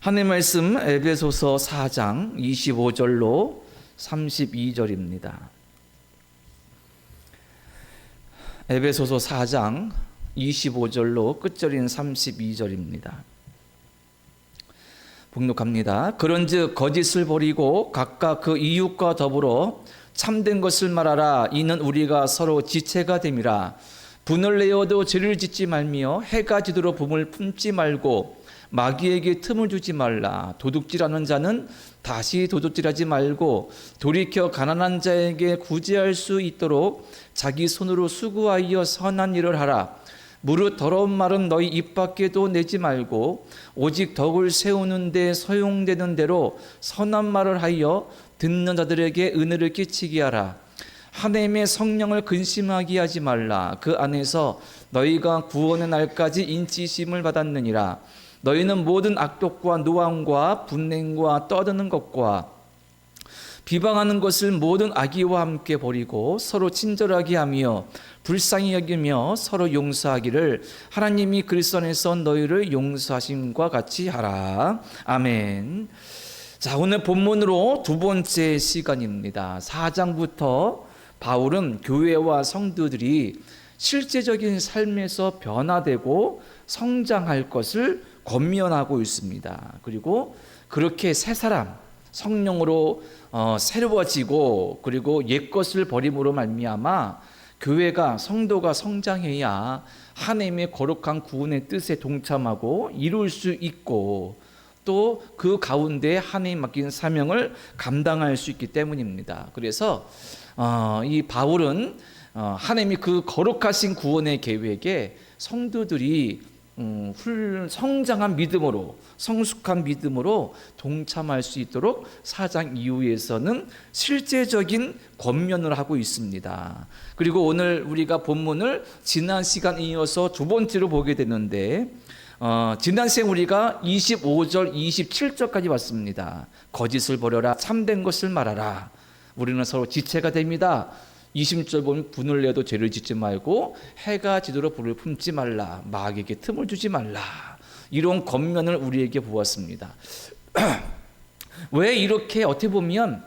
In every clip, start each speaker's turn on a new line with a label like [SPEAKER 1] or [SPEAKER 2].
[SPEAKER 1] 하나님 말씀 에베소서 4장 25절로 32절입니다. 에베소서 4장 25절로 끝절인 32절입니다. 봉독합니다. 그런즉 거짓을 버리고 각각 그 이웃과 더불어 참된 것을 말하라. 이는 우리가 서로 지체가 됨이라. 분을 내어도 죄를 짓지 말며 해가 지도록 봄을 품지 말고 마귀에게 틈을 주지 말라. 도둑질하는 자는 다시 도둑질하지 말고 돌이켜 가난한 자에게 구제할 수 있도록 자기 손으로 수고하여 선한 일을 하라. 무릇 더러운 말은 너희 입 밖에도 내지 말고 오직 덕을 세우는 데 소용되는 대로 선한 말을 하여 듣는 자들에게 은혜를 끼치게 하라. 하나님의 성령을 근심하게 하지 말라. 그 안에서 너희가 구원의 날까지 인치심을 받았느니라. 너희는 모든 악독과 노함과 분냉과 떠드는 것과 비방하는 것을 모든 악의와 함께 버리고 서로 친절하게 하며 불쌍히 여기며 서로 용서하기를 하나님이 그리스도 안에서 너희를 용서하심과 같이 하라. 아멘. 자, 오늘 본문으로 두 번째 시간입니다. 4장부터 바울은 교회와 성도들이 실제적인 삶에서 변화되고 성장할 것을 권면하고 있습니다. 그리고 그렇게 새 사람 성령으로 새로워지고 그리고 옛것을 버림으로 말미암아 교회가 성도가 성장해야 하나님의 거룩한 구원의 뜻에 동참하고 이룰 수 있고 또 그 가운데 하나님 맡긴 사명을 감당할 수 있기 때문입니다. 그래서 이 바울은 하나님이 그 거룩하신 구원의 계획에 성도들이 성장한 믿음으로 성숙한 믿음으로 동참할 수 있도록 4장 이후에서는 실제적인 권면을 하고 있습니다. 그리고 오늘 우리가 본문을 지난 시간에 이어서 두 번째로 보게 되는데 지난 시간 우리가 25절 27절까지 왔습니다. 거짓을 버려라. 참된 것을 말하라. 우리는 서로 지체가 됩니다. 20절 보면 분을 내도 죄를 짓지 말고 해가 지도록 불을 품지 말라. 마귀에게 틈을 주지 말라. 이런 권면을 우리에게 보았습니다. 왜 이렇게 어떻게 보면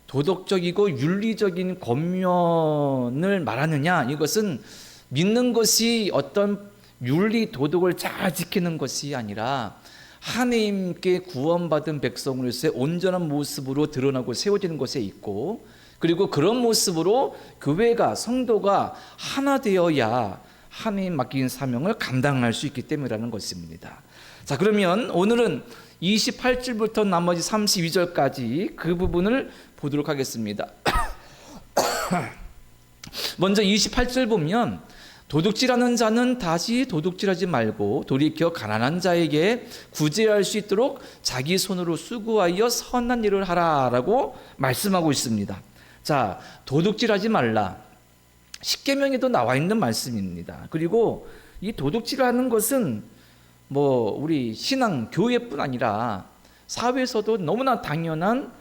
[SPEAKER 1] 도덕적이고 윤리적인 권면을 말하느냐? 이것은 믿는 것이 어떤 윤리 도덕을 잘 지키는 것이 아니라 하나님께 구원받은 백성으로서의 온전한 모습으로 드러나고 세워지는 것에 있고 그리고 그런 모습으로 교회가 성도가 하나 되어야 하나님 맡긴 사명을 감당할 수 있기 때문이라는 것입니다. 자, 그러면 오늘은 28절부터 나머지 32절까지 그 부분을 보도록 하겠습니다. 먼저 28절 보면 도둑질하는 자는 다시 도둑질하지 말고 돌이켜 가난한 자에게 구제할 수 있도록 자기 손으로 수고하여 선한 일을 하라라고 말씀하고 있습니다. 자, 도둑질하지 말라. 십계명에도 나와 있는 말씀입니다. 그리고 이 도둑질하는 것은 우리 신앙 교회뿐 아니라 사회에서도 너무나 당연한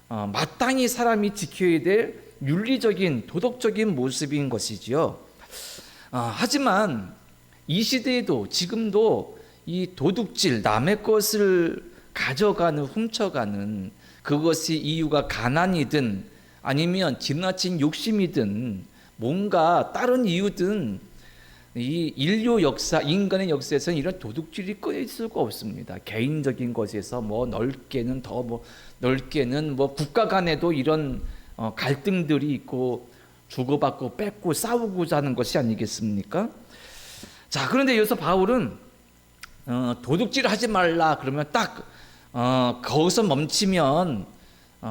[SPEAKER 1] 마땅히 사람이 지켜야 될 윤리적인 도덕적인 모습인 것이지요. 하지만 이 시대에도 지금도 이 도둑질, 남의 것을 가져가는, 훔쳐가는 그것이 이유가 가난이든 아니면 지나친 욕심이든 뭔가 다른 이유든 이 인류 역사, 인간의 역사에서는 이런 도둑질이 끊일 수가 없습니다. 개인적인 것에서 넓게는 넓게는 국가 간에도 이런 갈등들이 있고 주고받고 뺏고 싸우고자 하는 것이 아니겠습니까? 자, 그런데 여기서 바울은 도둑질 하지 말라 그러면 딱 거기서 멈추면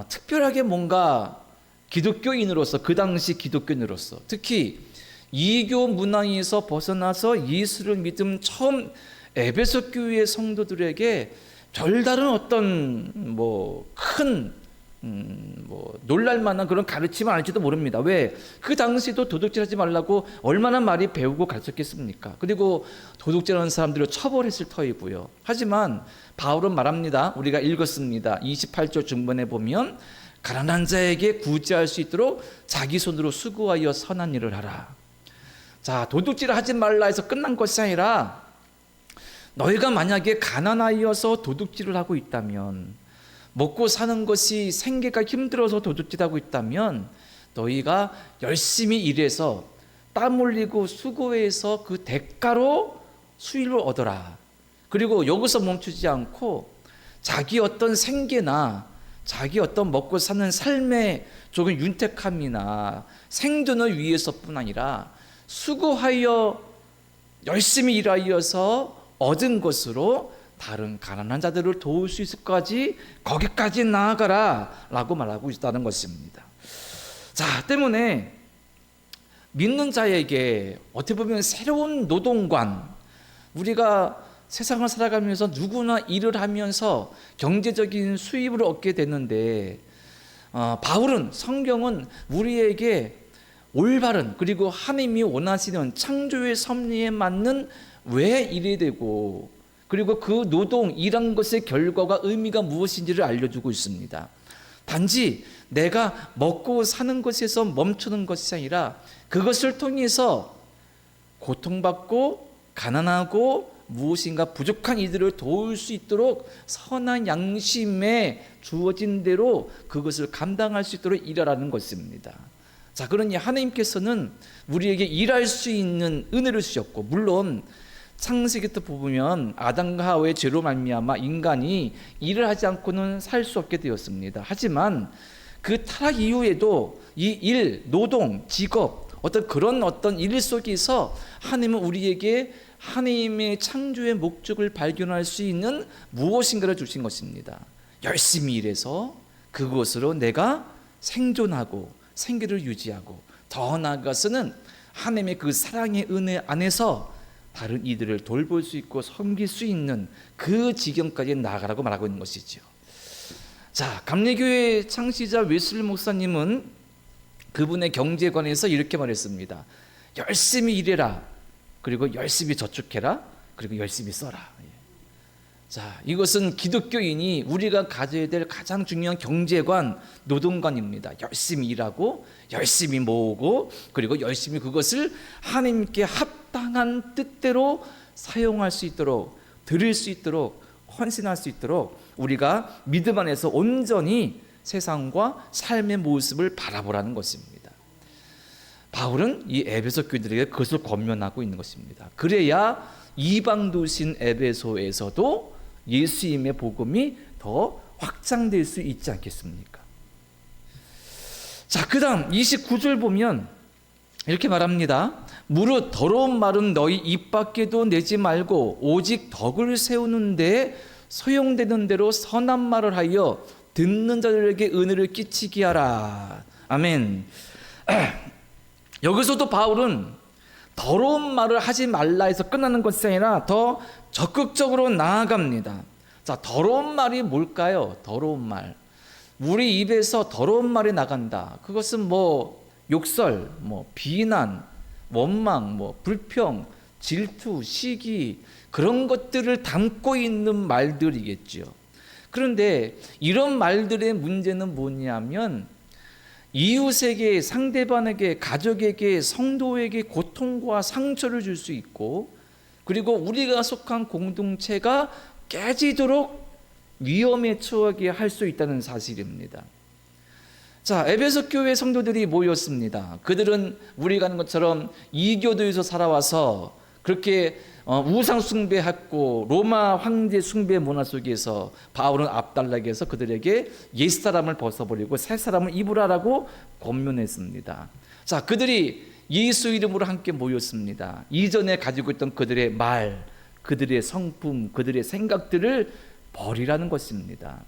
[SPEAKER 1] 특별하게 뭔가 기독교인으로서 그 당시 기독교인으로서 특히 이교 문화에서 벗어나서 예수를 믿음 처음 에베소 교회의 성도들에게 별다른 어떤 큰 놀랄만한 그런 가르침은 아닐지도 모릅니다. 왜? 그 당시도 도둑질하지 말라고 얼마나 많이 배우고 가르쳤겠습니까? 그리고 도둑질하는 사람들을 처벌했을 터이고요. 하지만 바울은 말합니다. 우리가 읽었습니다. 28절 중반에 보면 가난한 자에게 구제할 수 있도록 자기 손으로 수고하여 선한 일을 하라. 자, 도둑질 하지 말라 해서 끝난 것이 아니라 너희가 만약에 가난하여서 도둑질을 하고 있다면, 먹고 사는 것이 생계가 힘들어서 도둑질하고 있다면 너희가 열심히 일해서 땀 흘리고 수고해서 그 대가로 수익을 얻어라. 그리고 여기서 멈추지 않고 자기 어떤 생계나 자기 어떤 먹고 사는 삶의 조금 윤택함이나 생존을 위해서뿐 아니라 수고하여 열심히 일하여서 얻은 것으로 다른 가난한 자들을 도울 수 있을까지 거기까지 나아가라 라고 말하고 있다는 것입니다. 자, 때문에 믿는 자에게 어떻게 보면 새로운 노동관, 우리가 세상을 살아가면서 누구나 일을 하면서 경제적인 수입을 얻게 되는데, 바울은, 성경은 우리에게 올바른, 그리고 하나님이 원하시는 창조의 섭리에 맞는 왜 일이 되고, 그리고 그 노동, 일한 것의 결과가 의미가 무엇인지를 알려주고 있습니다. 단지 내가 먹고 사는 것에서 멈추는 것이 아니라 그것을 통해서 고통받고 가난하고 무엇인가 부족한 이들을 도울 수 있도록 선한 양심에 주어진 대로 그것을 감당할 수 있도록 일하라는 것입니다. 자, 그러니 하나님께서는 우리에게 일할 수 있는 은혜를 주셨고, 물론 창세기부터 보면 아담과 하와의 죄로 말미암아 인간이 일을 하지 않고는 살 수 없게 되었습니다. 하지만 그 타락 이후에도 이 일, 노동, 직업, 어떤 일 속에서 하나님은 우리에게 하나님의 창조의 목적을 발견할 수 있는 무엇인가를 주신 것입니다. 열심히 일해서 그것으로 내가 생존하고 생계를 유지하고, 더 나아가서는 하나님의 그 사랑의 은혜 안에서 다른 이들을 돌볼 수 있고 섬길 수 있는 그 지경까지 나아가라고 말하고 있는 것이죠. 자, 감리교회 창시자 웨슬리 목사님은 그분의 경제관에서 이렇게 말했습니다. 열심히 일해라, 그리고 열심히 저축해라, 그리고 열심히 써라. 자, 이것은 기독교인이 우리가 가져야 될 가장 중요한 경제관, 노동관입니다. 열심히 일하고 열심히 모으고, 그리고 열심히 그것을 하나님께 합당한 뜻대로 사용할 수 있도록, 드릴 수 있도록, 헌신할 수 있도록 우리가 믿음 안에서 온전히 세상과 삶의 모습을 바라보라는 것입니다. 바울은 이 에베소 교인들에게 그것을 권면하고 있는 것입니다. 그래야 이방 도시인 에베소에서도 예수님의 복음이 더 확장될 수 있지 않겠습니까? 자, 그 다음 29절 보면 이렇게 말합니다. 무릇 더러운 말은 너희 입 밖에도 내지 말고 오직 덕을 세우는데 소용되는 대로 선한 말을 하여 듣는 자들에게 은혜를 끼치게 하라. 아멘. 여기서도 바울은 더러운 말을 하지 말라 해서 끝나는 것이 아니라 더 적극적으로 나아갑니다. 자, 더러운 말이 뭘까요? 더러운 말. 우리 입에서 더러운 말이 나간다. 그것은 뭐 욕설, 뭐 비난, 원망, 뭐 불평, 질투, 시기, 그런 것들을 담고 있는 말들이겠죠. 그런데 이런 말들의 문제는 뭐냐면 이웃에게, 상대방에게, 가족에게, 성도에게 고통과 상처를 줄 수 있고, 그리고 우리가 속한 공동체가 깨지도록 위험에 처하게 할 수 있다는 사실입니다. 자, 에베소 교회 성도들이 모였습니다. 그들은 우리가 아는 것처럼 이교도에서 살아와서 그렇게 우상 숭배했고 로마 황제 숭배 문화 속에서 바울은 앞달락에서 그들에게 옛사람을 벗어버리고 새사람을 입으라라고 권면했습니다. 자, 그들이 예수 이름으로 함께 모였습니다. 이전에 가지고 있던 그들의 말, 그들의 성품, 그들의 생각들을 버리라는 것입니다.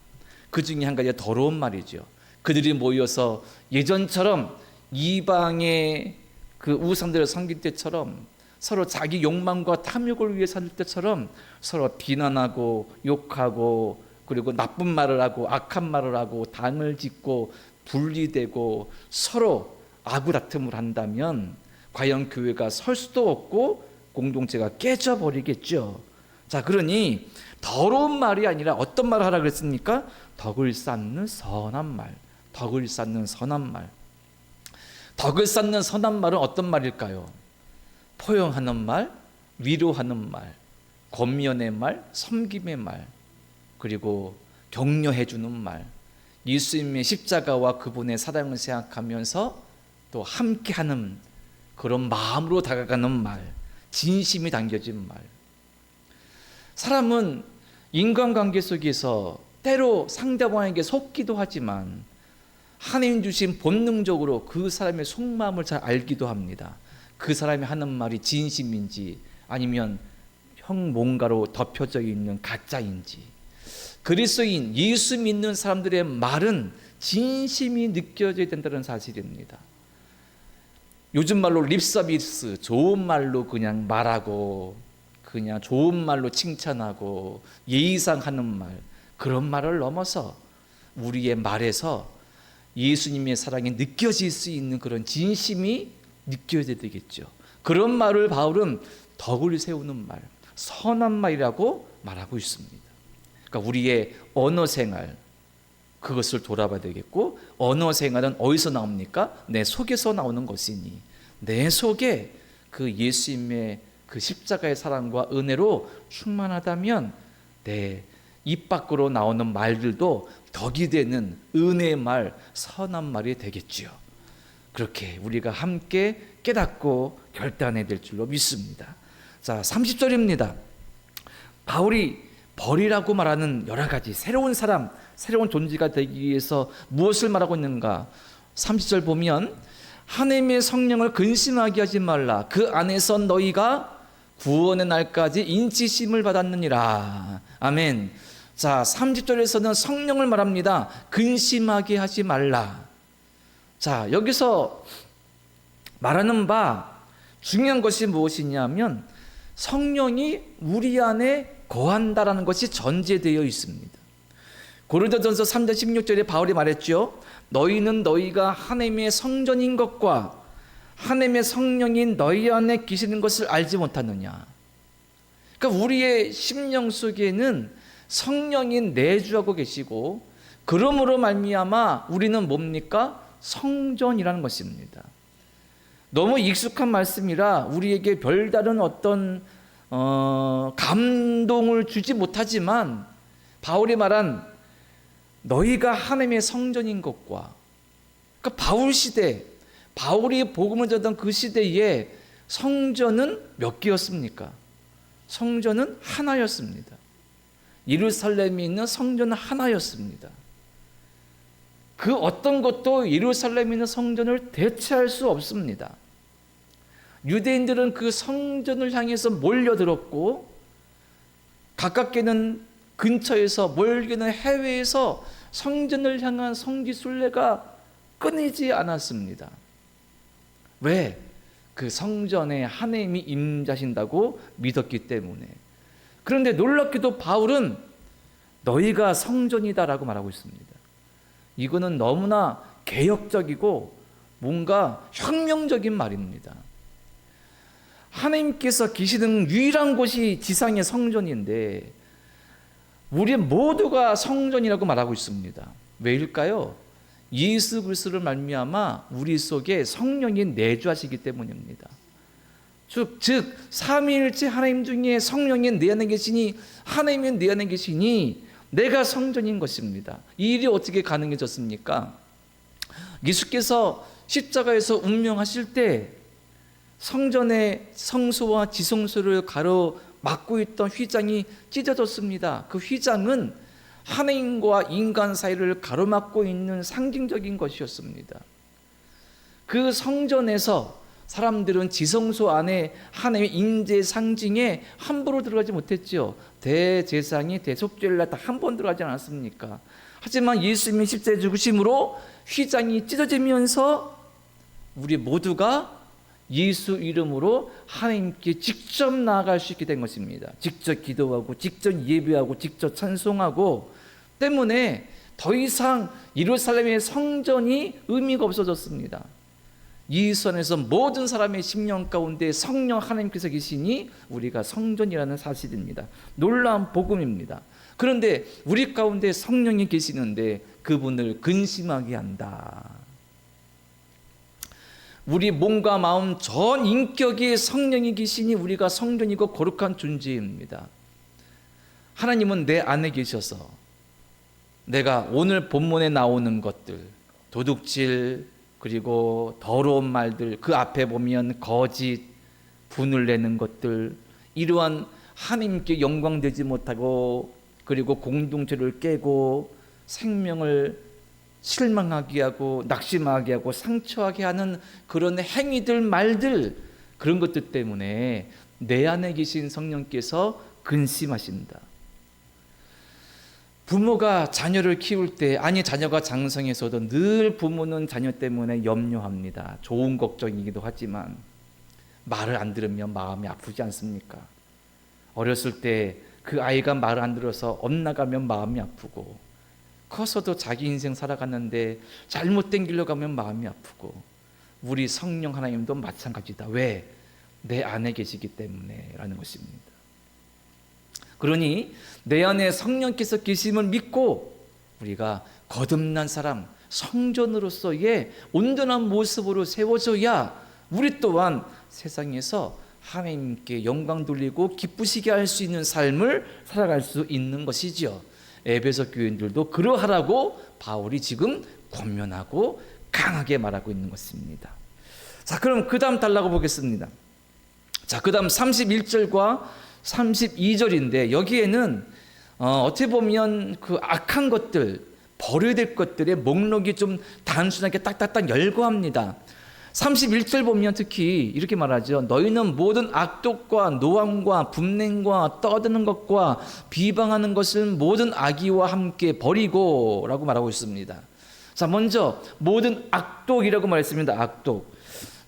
[SPEAKER 1] 그 중에 한 가지가 더러운 말이죠. 그들이 모여서 예전처럼 이방의 그 우상들을 섬길 때처럼, 서로 자기 욕망과 탐욕을 위해 살 때처럼 서로 비난하고 욕하고, 그리고 나쁜 말을 하고 악한 말을 하고 당을 짓고 분리되고 서로 아구다툼을 한다면 과연 교회가 설 수도 없고 공동체가 깨져버리겠죠. 자, 그러니 더러운 말이 아니라 어떤 말을 하라 그랬습니까? 덕을 쌓는 선한 말. 덕을 쌓는 선한 말. 덕을 쌓는 선한 말은 어떤 말일까요? 포용하는 말, 위로하는 말, 권면의 말, 섬김의 말, 그리고 격려해 주는 말, 예수님의 십자가와 그분의 사랑을 생각하면서 또 함께하는 그런 마음으로 다가가는 말, 진심이 담겨진 말. 사람은 인간관계 속에서 때로 상대방에게 속기도 하지만 하나님 주신 본능적으로 그 사람의 속마음을 잘 알기도 합니다. 그 사람이 하는 말이 진심인지 아니면 형 뭔가로 덮여져 있는 가짜인지. 그리스도인 예수 믿는 사람들의 말은 진심이 느껴져야 된다는 사실입니다. 요즘 말로 립서비스, 좋은 말로 그냥 말하고 그냥 좋은 말로 칭찬하고 예의상 하는 말, 그런 말을 넘어서 우리의 말에서 예수님의 사랑이 느껴질 수 있는 그런 진심이 느껴져야 되겠죠. 그런 말을 바울은 덕을 세우는 말, 선한 말이라고 말하고 있습니다. 그러니까 우리의 언어 생활, 그것을 돌아봐야 되겠고, 언어 생활은 어디서 나옵니까? 내 속에서 나오는 것이니 내 속에 그 예수님의 그 십자가의 사랑과 은혜로 충만하다면 내 입 밖으로 나오는 말들도 덕이 되는 은혜의 말, 선한 말이 되겠지요. 그렇게 우리가 함께 깨닫고 결단해야 될 줄로 믿습니다. 자, 30절입니다. 바울이 벌이라고 말하는 여러 가지 새로운 사람, 새로운 존재가 되기 위해서 무엇을 말하고 있는가? 30절 보면 하나님의 성령을 근심하게 하지 말라. 그 안에서 너희가 구원의 날까지 인치심을 받았느니라. 아멘. 자, 30절에서는 성령을 말합니다. 근심하게 하지 말라. 자, 여기서 말하는 바 중요한 것이 무엇이냐면 성령이 우리 안에 거한다라는 것이 전제되어 있습니다. 고린도전서 3장 16절에 바울이 말했죠. 너희는 너희가 하나님의 성전인 것과 하나님의 성령인 너희 안에 계시는 것을 알지 못하느냐. 그러니까 우리의 심령 속에는 성령이 내주하고 계시고, 그러므로 말미암아 우리는 뭡니까? 성전이라는 것입니다. 너무 익숙한 말씀이라 우리에게 별다른 어떤 감동을 주지 못하지만 바울이 말한 너희가 하나님의 성전인 것과, 그러니까 바울 시대, 바울이 복음을 전하던 그 시대에 성전은 몇 개였습니까? 성전은 하나였습니다. 예루살렘에 있는 성전은 하나였습니다. 그 어떤 것도 예루살렘에 있는 성전을 대체할 수 없습니다. 유대인들은 그 성전을 향해서 몰려들었고, 가깝게는 근처에서 멀게는 해외에서 성전을 향한 성지순례가 끊이지 않았습니다. 왜? 그 성전에 하나님이 임자신다고 믿었기 때문에. 그런데 놀랍게도 바울은 너희가 성전이다라고 말하고 있습니다. 이거는 너무나 개혁적이고 뭔가 혁명적인 말입니다. 하나님께서 계시는 유일한 곳이 지상의 성전인데 우리 모두가 성전이라고 말하고 있습니다. 왜일까요? 예수 그리스도를 말미암아 우리 속에 성령이 내주하시기 때문입니다. 즉 삼위일체 하나님 중에 성령이 내 안에 계시니, 하나님이 내 안에 계시니 내가 성전인 것입니다. 이 일이 어떻게 가능해졌습니까? 예수께서 십자가에서 운명하실 때 성전의 성소와 지성소를 가로막고 있던 휘장이 찢어졌습니다. 그 휘장은 하나님과 인간 사이를 가로막고 있는 상징적인 것이었습니다. 그 성전에서 사람들은 지성소 안에 하나님의 임재 상징에 함부로 들어가지 못했죠. 대제사장이 대속죄를 다 한 번 들어가지 않았습니까? 하지만 예수님의 십자가에 죽으심으로 휘장이 찢어지면서 우리 모두가 예수 이름으로 하나님께 직접 나아갈 수 있게 된 것입니다. 직접 기도하고 직접 예배하고 직접 찬송하고 때문에 더 이상 예루살렘의 성전이 의미가 없어졌습니다. 이 선에서 모든 사람의 심령 가운데 성령 하나님께서 계시니 우리가 성전이라는 사실입니다. 놀라운 복음입니다. 그런데 우리 가운데 성령이 계시는데 그분을 근심하게 한다. 우리 몸과 마음 전 인격에 성령이 계시니 우리가 성전이고 거룩한 존재입니다. 하나님은 내 안에 계셔서 내가 오늘 본문에 나오는 것들, 도둑질, 그리고 더러운 말들, 그 앞에 보면 거짓, 분을 내는 것들, 이러한 하나님께 영광되지 못하고 그리고 공동체를 깨고 생명을 실망하게 하고 낙심하게 하고 상처하게 하는 그런 행위들, 말들, 그런 것들 때문에 내 안에 계신 성령께서 근심하신다. 부모가 자녀를 키울 때, 아니 자녀가 장성해서도 늘 부모는 자녀 때문에 염려합니다. 좋은 걱정이기도 하지만 말을 안 들으면 마음이 아프지 않습니까? 어렸을 때 그 아이가 말을 안 들어서 엇나가면 마음이 아프고, 커서도 자기 인생 살아갔는데 잘못된 길로 가면 마음이 아프고, 우리 성령 하나님도 마찬가지다. 왜? 내 안에 계시기 때문에 라는 것입니다. 그러니 내 안에 성령께서 계심을 믿고 우리가 거듭난 사람, 성전으로서의 온전한 모습으로 세워져야 우리 또한 세상에서 하나님께 영광 돌리고 기쁘시게 할 수 있는 삶을 살아갈 수 있는 것이지요. 에베소 교인들도 그러하라고 바울이 지금 권면하고 강하게 말하고 있는 것입니다. 자, 그럼 그 다음 달라고 보겠습니다. 자, 그 다음 31절과 32절인데 여기에는 어떻게 보면 그 악한 것들, 버려야 될 것들의 목록이 좀 단순하게 딱딱딱 열거합니다. 31절 보면 특히 이렇게 말하죠. 너희는 모든 악독과 노함과 분냉과 떠드는 것과 비방하는 것을 모든 악의와 함께 버리고 라고 말하고 있습니다. 자, 먼저 모든 악독이라고 말했습니다. 악독.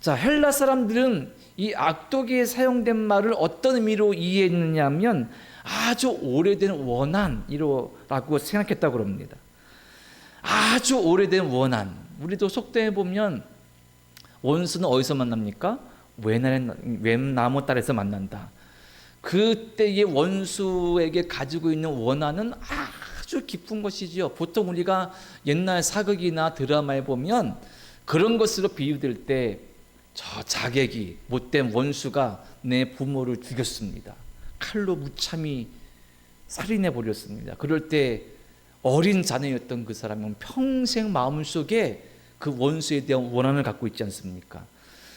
[SPEAKER 1] 자, 헬라 사람들은 이 악독에 사용된 말을 어떤 의미로 이해했느냐 하면 아주 오래된 원한이라고 생각했다고 합니다. 아주 오래된 원한. 우리도 속담에 보면 원수는 어디서 만납니까? 웬나무 딸에서 만난다. 그때의 원수에게 가지고 있는 원한은 아주 깊은 것이지요. 보통 우리가 옛날 사극이나 드라마에 보면 그런 것으로 비유될 때 저 자객이, 못된 원수가 내 부모를 죽였습니다. 칼로 무참히 살인해 버렸습니다. 그럴 때 어린 자녀였던 그 사람은 평생 마음속에 그 원수에 대한 원한을 갖고 있지 않습니까?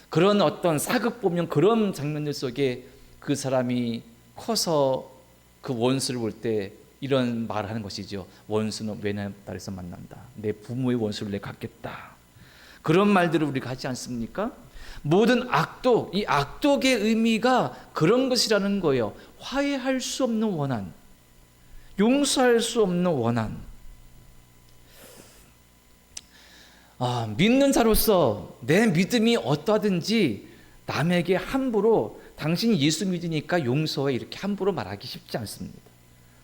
[SPEAKER 1] 그런 어떤 사극 보면 그런 장면들 속에 그 사람이 커서 그 원수를 볼 때 이런 말을 하는 것이죠. 원수는 웬나무 딸에서 만난다. 내 부모의 원수를 내가 갚겠다. 그런 말들을 우리가 하지 않습니까? 모든 악독, 이 악독의 의미가 그런 것이라는 거예요. 화해할 수 없는 원한, 용서할 수 없는 원한. 믿는 자로서 내 믿음이 어떠하든지 남에게 함부로 당신이 예수 믿으니까 용서해 이렇게 함부로 말하기 쉽지 않습니다.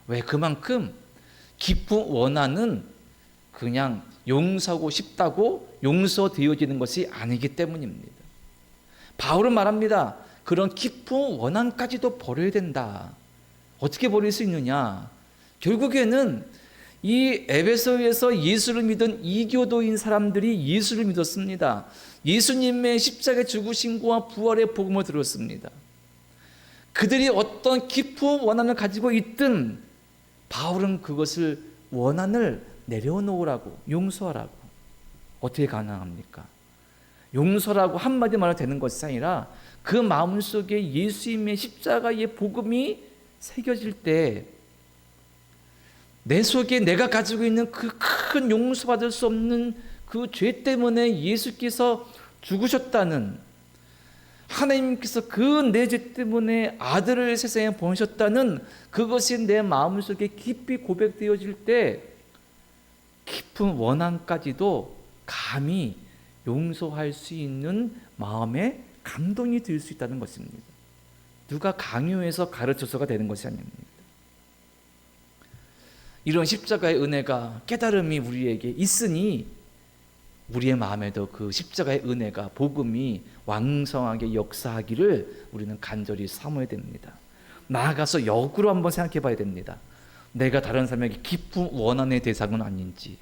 [SPEAKER 1] 왜? 그만큼 깊은 원한은 그냥 용서하고 싶다고 용서되어지는 것이 아니기 때문입니다. 바울은 말합니다. 그런 깊은 원한까지도 버려야 된다. 어떻게 버릴 수 있느냐? 결국에는 이 에베소에서 예수를 믿은 이교도인 사람들이 예수를 믿었습니다. 예수님의 십자가의 죽으심과 부활의 복음을 들었습니다. 그들이 어떤 깊은 원한을 가지고 있든 바울은 그것을 원한을 내려놓으라고, 용서하라고. 어떻게 가능합니까? 용서라고 한마디 말로 되는 것이 아니라 그 마음속에 예수님의 십자가의 복음이 새겨질 때 내 속에 내가 가지고 있는 그 큰 용서받을 수 없는 그 죄 때문에 예수께서 죽으셨다는, 하나님께서 그 내 죄 때문에 아들을 세상에 보내셨다는 그것이 내 마음속에 깊이 고백되어질 때 깊은 원한까지도 감히 용서할 수 있는 마음에 감동이 들 수 있다는 것입니다. 누가 강요해서 가르쳐서가 되는 것이 아닙니다. 이런 십자가의 은혜가, 깨달음이 우리에게 있으니 우리의 마음에도 그 십자가의 은혜가, 복음이 왕성하게 역사하기를 우리는 간절히 사모해야 됩니다. 나아가서 역으로 한번 생각해 봐야 됩니다. 내가 다른 사람에게 깊은 원한의 대상은 아닌지.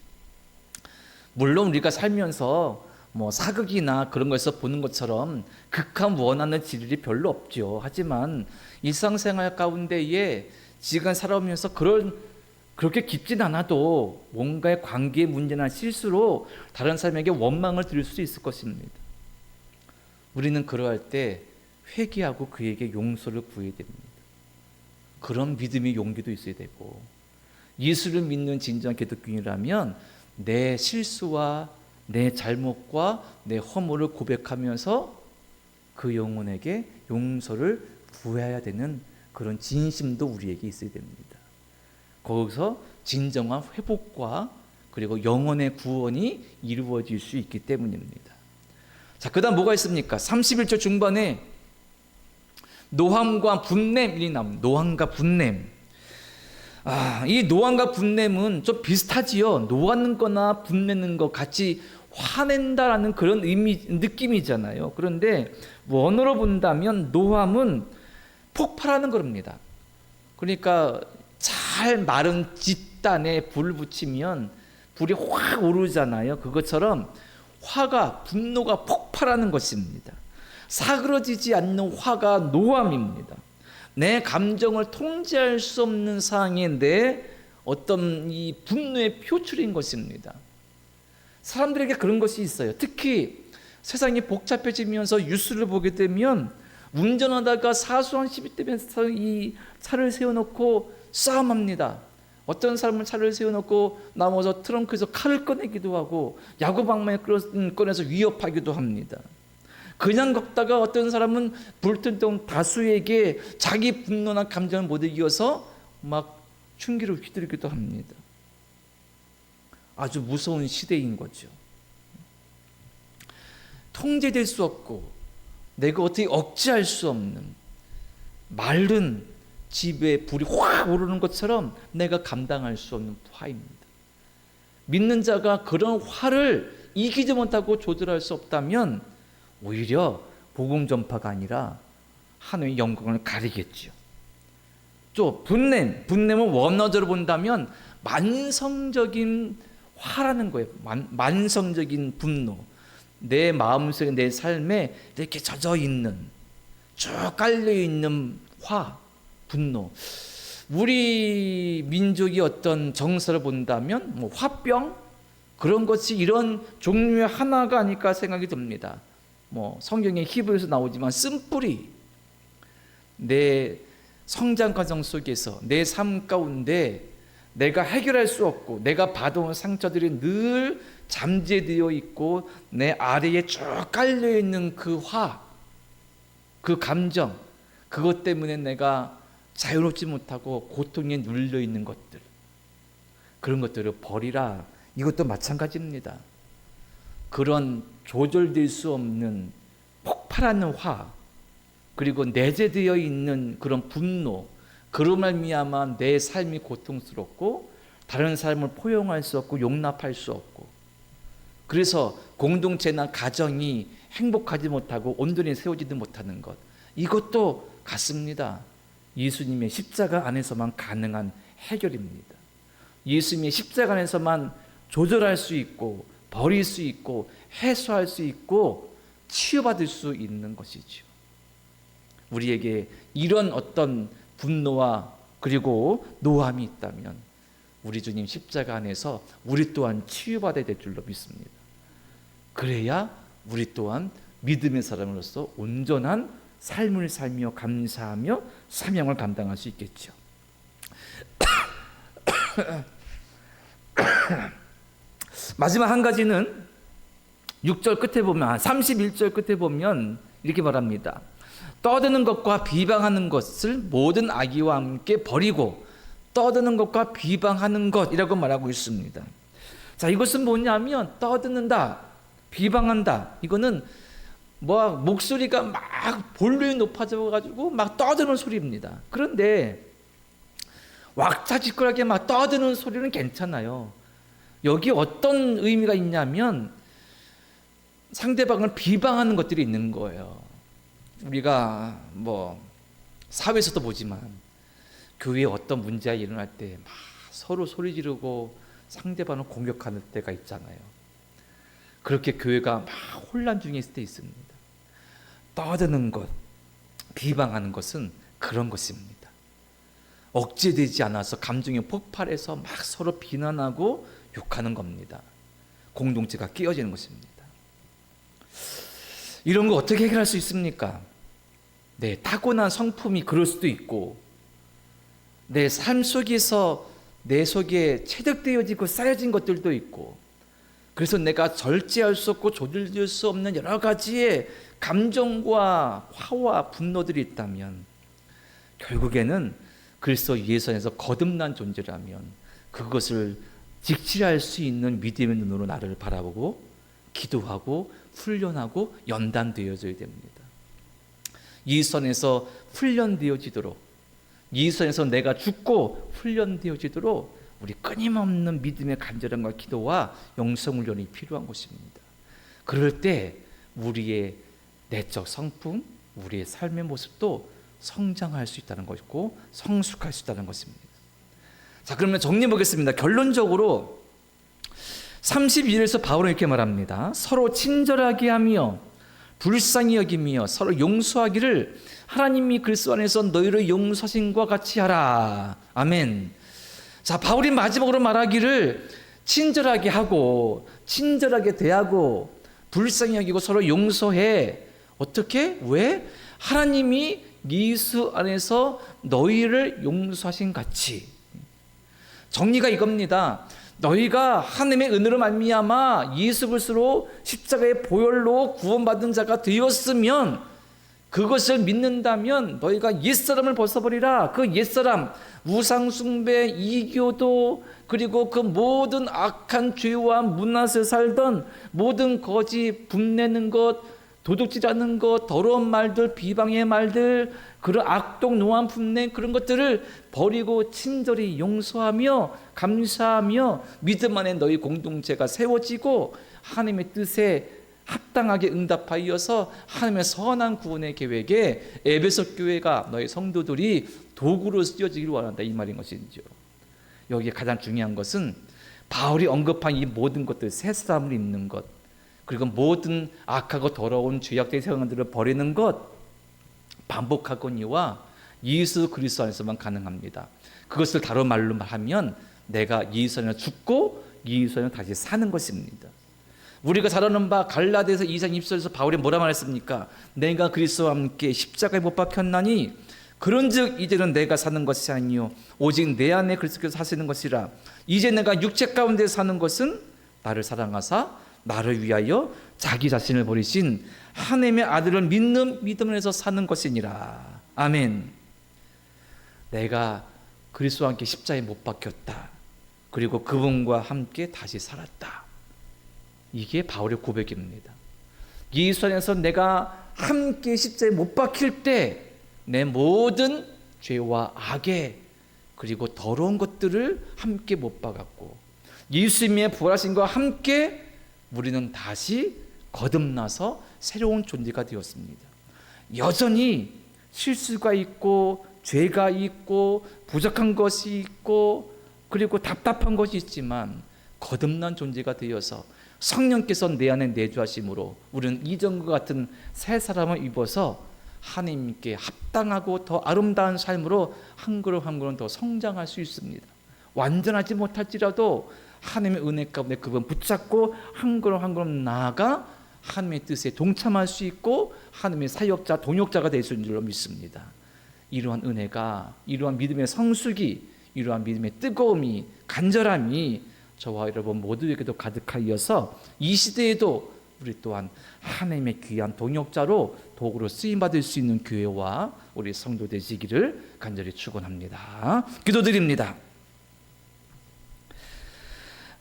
[SPEAKER 1] 물론 우리가 살면서 사극이나 그런 거에서 보는 것처럼 극한 원한의 질이 별로 없죠. 하지만 일상생활 가운데에 지금 살아오면서 그렇게 깊진 않아도 뭔가의 관계의 문제나 실수로 다른 사람에게 원망을 드릴 수 있을 것입니다. 우리는 그러할 때 회개하고 그에게 용서를 구해야 됩니다. 그런 믿음의 용기도 있어야 되고, 예수를 믿는 진정한 기독교인이라면 내 실수와 내 잘못과 내 허물을 고백하면서 그 영혼에게 용서를 구해야 되는 그런 진심도 우리에게 있어야 됩니다. 거기서 진정한 회복과 그리고 영혼의 구원이 이루어질 수 있기 때문입니다. 자, 그 다음 뭐가 있습니까? 31절 중반에 노함과 분냄이 나옵니다. 노함과 분냄. 이 노함과 분냄은 좀 비슷하지요. 노하는 거나 분내는 거 같이 화낸다라는 그런 느낌이잖아요. 그런데 원어로 본다면 노함은 폭발하는 겁니다. 그러니까 잘 마른 짓단에 불을 붙이면 불이 확 오르잖아요. 그것처럼 분노가 폭발하는 것입니다. 사그러지지 않는 화가 노함입니다. 내 감정을 통제할 수 없는 상황인데 어떤 이 분노의 표출인 것입니다. 사람들에게 그런 것이 있어요. 특히 세상이 복잡해지면서 뉴스를 보게 되면 운전하다가 사소한 시비 때문에 이 차를 세워놓고 싸움합니다. 어떤 사람은 차를 세워놓고 나머지 트렁크에서 칼을 꺼내기도 하고 야구방망이 꺼내서 위협하기도 합니다. 그냥 걷다가 어떤 사람은 불특정 다수에게 자기 분노나 감정을 못 이겨서 막 흉기를 휘두르기도 합니다. 아주 무서운 시대인 거죠. 통제될 수 없고 내가 어떻게 억제할 수 없는 마른 집에 불이 확 오르는 것처럼 내가 감당할 수 없는 화입니다. 믿는 자가 그런 화를 이기지 못하고 조절할 수 없다면 오히려 복음 전파가 아니라 하나님의 영광을 가리겠죠. 또 분냄은 원어대로 본다면 만성적인 화라는 거예요. 만성적인 분노. 내 마음속에 내 삶에 이렇게 젖어 있는 쭉 깔려 있는 분노. 우리 민족이 어떤 정서를 본다면 화병 그런 것이 이런 종류의 하나가 아닐까 생각이 듭니다. 성경의 히브리서 나오지만 쓴뿌리, 내 성장 과정 속에서 내 삶 가운데 내가 해결할 수 없고 내가 받아온 상처들이 늘 잠재되어 있고 내 아래에 쭉 깔려 있는 그 그 감정, 그것 때문에 내가 자유롭지 못하고 고통에 눌려 있는 것들, 그런 것들을 버리라. 이것도 마찬가지입니다. 그런 조절될 수 없는 폭발하는 그리고 내재되어 있는 그런 분노, 그로 말미암아 내 삶이 고통스럽고 다른 삶을 포용할 수 없고 용납할 수 없고, 그래서 공동체나 가정이 행복하지 못하고 온전히 세워지지 못하는 것, 이것도 같습니다. 예수님의 십자가 안에서만 가능한 해결입니다. 예수님의 십자가 안에서만 조절할 수 있고 버릴 수 있고 해소할 수 있고 치유받을 수 있는 것이죠. 우리에게 이런 어떤 분노와 그리고 노함이 있다면 우리 주님 십자가 안에서 우리 또한 치유받아야 될 줄로 믿습니다. 그래야 우리 또한 믿음의 사람으로서 온전한 삶을 살며 감사하며 사명을 감당할 수 있겠죠. 마지막 한 가지는 6절 끝에 보면 31절 끝에 보면 이렇게 말합니다. 떠드는 것과 비방하는 것을 모든 악의와 함께 버리고 떠드는 것과 비방하는 것이라고 말하고 있습니다. 자, 이것은 뭐냐면 떠드는다, 비방한다. 이거는 목소리가 막 볼륨이 높아져 가지고 막 떠드는 소리입니다. 그런데 왁자지껄하게 막 떠드는 소리는 괜찮아요. 여기 어떤 의미가 있냐면 상대방을 비방하는 것들이 있는 거예요. 우리가 사회에서도 보지만 교회에 어떤 문제가 일어날 때 막 서로 소리 지르고 상대방을 공격하는 때가 있잖아요. 그렇게 교회가 막 혼란 중에 있을 때 있습니다. 떠드는 것, 비방하는 것은 그런 것입니다. 억제되지 않아서 감정이 폭발해서 막 서로 비난하고 욕하는 겁니다. 공동체가 깨어지는 것입니다. 이런 거 어떻게 해결할 수 있습니까? 네, 타고난 성품이 그럴 수도 있고, 내 삶 속에서 내 속에 체득되어지고 쌓여진 것들도 있고, 그래서 내가 절제할 수 없고 조절될 수 없는 여러 가지의 감정과 화와 분노들이 있다면, 결국에는 그리스도 예수 안에서 거듭난 존재라면 그것을 직시할 수 있는 믿음의 눈으로 나를 바라보고 기도하고 훈련하고 연단되어져야 됩니다. 예수 안에서 훈련되어지도록, 예수 안에서 내가 죽고 훈련되어지도록 우리 끊임없는 믿음의 간절함과 기도와 영성훈련이 필요한 것입니다. 그럴 때 우리의 내적 성품, 우리의 삶의 모습도 성장할 수 있다는 것이고 성숙할 수 있다는 것입니다. 자, 그러면 정리해 보겠습니다. 결론적으로 32절에서 바울은 이렇게 말합니다. 서로 친절하게 하며 불쌍히 여기며 서로 용서하기를 하나님이 그리스도 안에서 너희를 용서하신 것과 같이 하라. 아멘. 자, 바울이 마지막으로 말하기를 친절하게 하고 친절하게 대하고 불쌍히 여기고 서로 용서해. 어떻게? 왜? 하나님이 예수 안에서 너희를 용서하신 같이. 정리가 이겁니다. 너희가 하나님의 은혜로 말미암아 예수 그리스도로 십자가의 보혈로 구원받은 자가 되었으면, 그것을 믿는다면 너희가 옛사람을 벗어버리라. 그 옛사람, 우상숭배, 이교도, 그리고 그 모든 악한 죄와 문화에서 살던 모든 거짓, 분내는 것, 도둑질하는 것, 더러운 말들, 비방의 말들, 그런 악독 노한 분내 그런 것들을 버리고 친절히 용서하며 감사하며 믿음 안에 너희 공동체가 세워지고 하나님의 뜻에 합당하게 응답하여서 하나님의 선한 구원의 계획에 에베소 교회가 너희 성도들이 도구로 쓰여지기를 원한다, 이 말인 것이죠. 여기에 가장 중요한 것은 바울이 언급한 이 모든 것들, 새 사람을 입는 것, 그리고 모든 악하고 더러운 죄악된 생각들을 버리는 것, 반복하거니와 예수 그리스도 안에서만 가능합니다. 그것을 다른 말로 말하면 내가 예수 안에 죽고 예수 안에 다시 사는 것입니다. 우리가 잘 아는 바 갈라디아서 2장 20절에서 바울이 뭐라 말했습니까? 내가 그리스도와 함께 십자가에 못 박혔나니 그런즉 이제는 내가 사는 것이 아니요 오직 내 안에 그리스도께서 사시는 것이라. 이제 내가 육체 가운데 사는 것은 나를 사랑하사 나를 위하여 자기 자신을 버리신 하나님의 아들을 믿는 믿음 안에서 사는 것이니라. 아멘. 내가 그리스도와 함께 십자가에 못 박혔다. 그리고 그분과 함께 다시 살았다. 이게 바울의 고백입니다. 예수 안에서 내가 함께 십자가에 못 박힐 때 내 모든 죄와 악에 그리고 더러운 것들을 함께 못 박았고, 예수님의 부활하심과 함께 우리는 다시 거듭나서 새로운 존재가 되었습니다. 여전히 실수가 있고 죄가 있고 부족한 것이 있고 그리고 답답한 것이 있지만 거듭난 존재가 되어서 성령께서 내 안에 내주하심으로 우리는 이전과 같은 새 사람을 입어서 하나님께 합당하고 더 아름다운 삶으로 한 걸음 한 걸음 더 성장할 수 있습니다. 완전하지 못할지라도 하나님의 은혜 가운데 그분 붙잡고 한 걸음 한 걸음 나아가 하나님의 뜻에 동참할 수 있고 하나님의 사역자, 동역자가 될 수 있는 줄로 믿습니다. 이러한 은혜가, 이러한 믿음의 성숙이, 이러한 믿음의 뜨거움이, 간절함이 저와 여러분 모두에게도 가득하여서 이 시대에도 우리 또한 하나님의 귀한 동역자로 도구로 쓰임받을 수 있는 교회와 우리 성도 되시기를 간절히 축원합니다. 기도드립니다.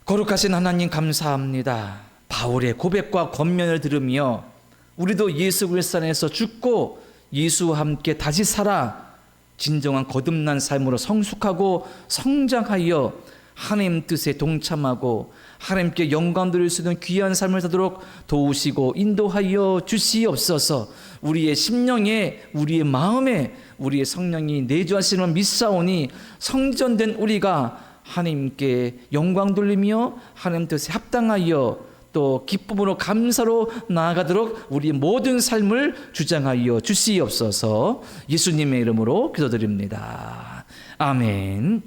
[SPEAKER 1] 거룩하신 하나님 감사합니다. 바울의 고백과 권면을 들으며 우리도 예수 그리스도 안에서 죽고 예수와 함께 다시 살아 진정한 거듭난 삶으로 성숙하고 성장하여 하나님 뜻에 동참하고 하나님께 영광 드릴 수 있는 귀한 삶을 사도록 도우시고 인도하여 주시옵소서. 우리의 심령에, 우리의 마음에 우리의 성령이 내주하시는 믿사오니 성전된 우리가 하나님께 영광 돌리며 하나님 뜻에 합당하여 또 기쁨으로 감사로 나아가도록 우리의 모든 삶을 주장하여 주시옵소서. 예수님의 이름으로 기도드립니다. 아멘.